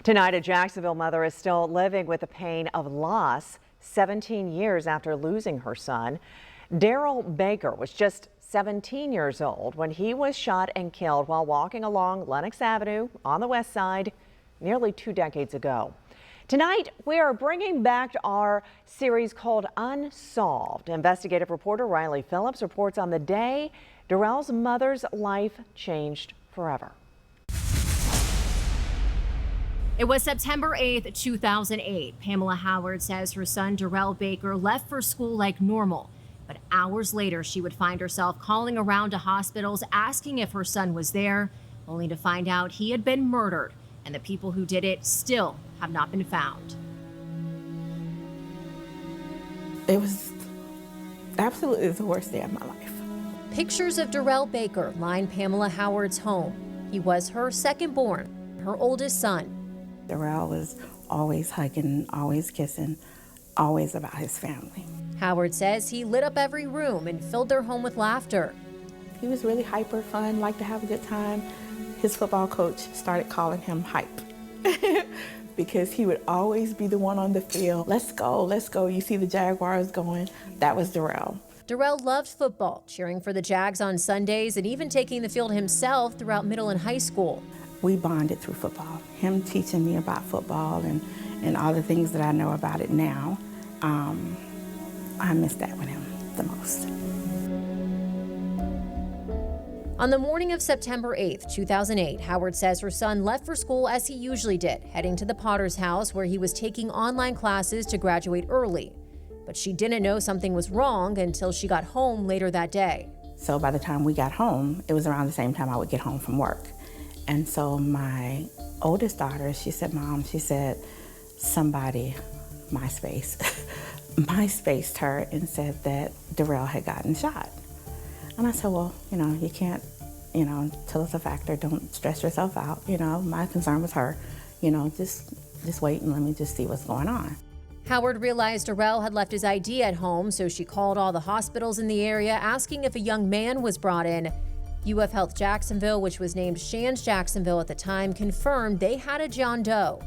Tonight, a Jacksonville mother is still living with the pain of loss 17 years after losing her son. Derrell Baker was just 17 years old when he was shot and killed while walking along Lenox Avenue on the west side nearly 2 decades ago. Tonight, we are bringing back our series called Unsolved. Investigative reporter Riley Phillips reports on the day Derrell's mother's life changed forever. It was September 8th, 2008. Pamela Howard says her son Derrell Baker left for school like normal. But hours later, she would find herself calling around to hospitals asking if her son was there, only to find out he had been murdered, and the people who did it still have not been found. It was absolutely the worst day of my life. Pictures of Derrell Baker line Pamela Howard's home. He was her second born, her oldest son. Derell was always hugging, always kissing, always about his family. Howard says he lit up every room and filled their home with laughter. He was really hyper fun, liked to have a good time. His football coach started calling him Hype because he would always be the one on the field. Let's go, let's go. You see the Jaguars going. That was Derell. Derell loved football, cheering for the Jags on Sundays and even taking the field himself throughout middle and high school. We bonded through football. Him teaching me about football and all the things that I know about it now. I miss that with him the most. On the morning of September 8th, 2008, Howard says her son left for school as he usually did, heading to the Potter's house where he was taking online classes to graduate early. But she didn't know something was wrong until she got home later that day. So by the time we got home, it was around the same time I would get home from work. And so my oldest daughter, she said, Mom, she said, somebody, MySpaced her and said that Derell had gotten shot. And I said, well, you can't, till it's a factor, don't stress yourself out. My concern was her, just wait and let me just see what's going on. Howard realized Derell had left his ID at home, so she called all the hospitals in the area asking if a young man was brought in. UF Health Jacksonville, which was named Shands Jacksonville at the time, confirmed they had a John Doe.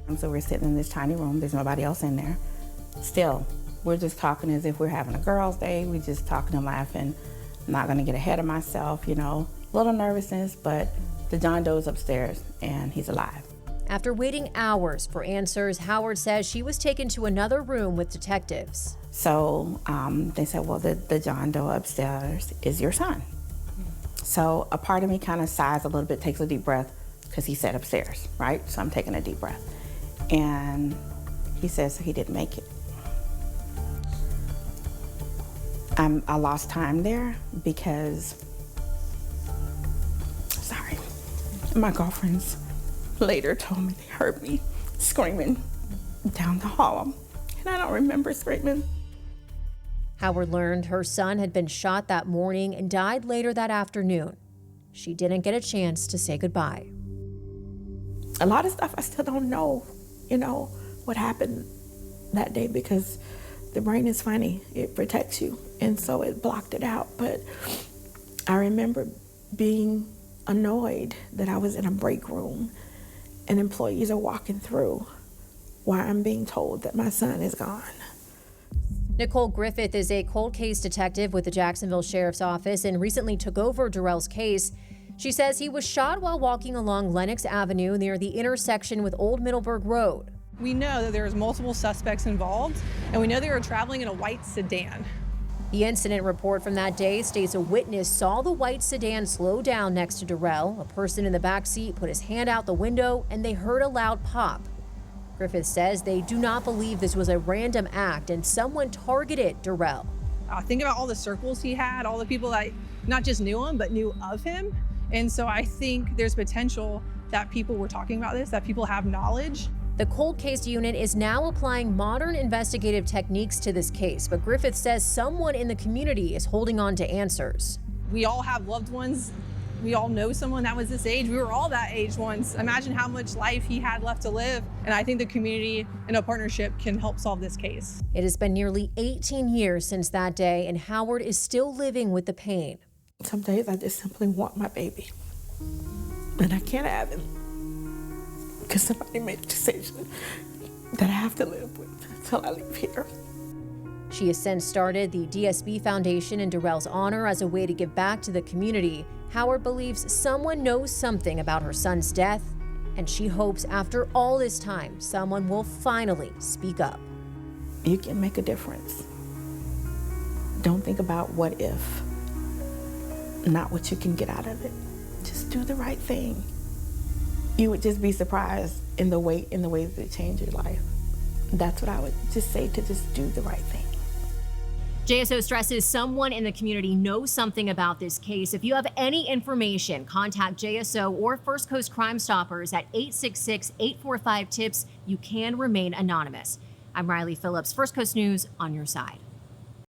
And so we're sitting in this tiny room, there's nobody else in there. Still, we're just talking as if we're having a girls' day. We're just talking and laughing. I'm not gonna get ahead of myself, a little nervousness, but the John Doe's upstairs and he's alive. After waiting hours for answers, Howard says she was taken to another room with detectives. So they said, well, the John Doe upstairs is your son. So a part of me kind of sighs a little bit, takes a deep breath, because he said upstairs, right? So I'm taking a deep breath. And he says he didn't make it. I lost time there because, my girlfriends later told me they heard me screaming down the hall, and I don't remember screaming. Howard learned her son had been shot that morning and died later that afternoon. She didn't get a chance to say goodbye. A lot of stuff I still don't know, what happened that day, because the brain is funny. It protects you, and so it blocked it out. But I remember being annoyed that I was in a break room and employees are walking through while I'm being told that my son is gone. Nicole Griffith is a cold case detective with the Jacksonville Sheriff's Office and recently took over Derell's case. She says he was shot while walking along Lenox Avenue near the intersection with Old Middleburg Road. We know that there's multiple suspects involved, and we know they were traveling in a white sedan. The incident report from that day states a witness saw the white sedan slow down next to Derell. A person in the back seat put his hand out the window and they heard a loud pop. Griffith says they do not believe this was a random act and someone targeted Derell. Think about all the circles he had, all the people that not just knew him, but knew of him. And so I think there's potential that people were talking about this, that people have knowledge. The cold case unit is now applying modern investigative techniques to this case, but Griffith says someone in the community is holding on to answers. We all have loved ones. We all know someone that was this age. We were all that age once. Imagine how much life he had left to live. And I think the community in a partnership can help solve this case. It has been nearly 18 years since that day, and Howard is still living with the pain. Some days I just simply want my baby, and I can't have him. because somebody made a decision that I have to live with until I leave here. She has since started the DSB Foundation in Derell's honor as a way to give back to the community. Howard believes someone knows something about her son's death, and she hopes after all this time, someone will finally speak up. You can make a difference. Don't think about what if, not what you can get out of it. Just do the right thing. You would just be surprised in the ways that it change your life. That's what I would just say, to just do the right thing. JSO stresses someone in the community knows something about this case. If you have any information, contact JSO or First Coast Crime Stoppers at 866-845-TIPS. You can remain anonymous. I'm Riley Phillips, First Coast News, on your side.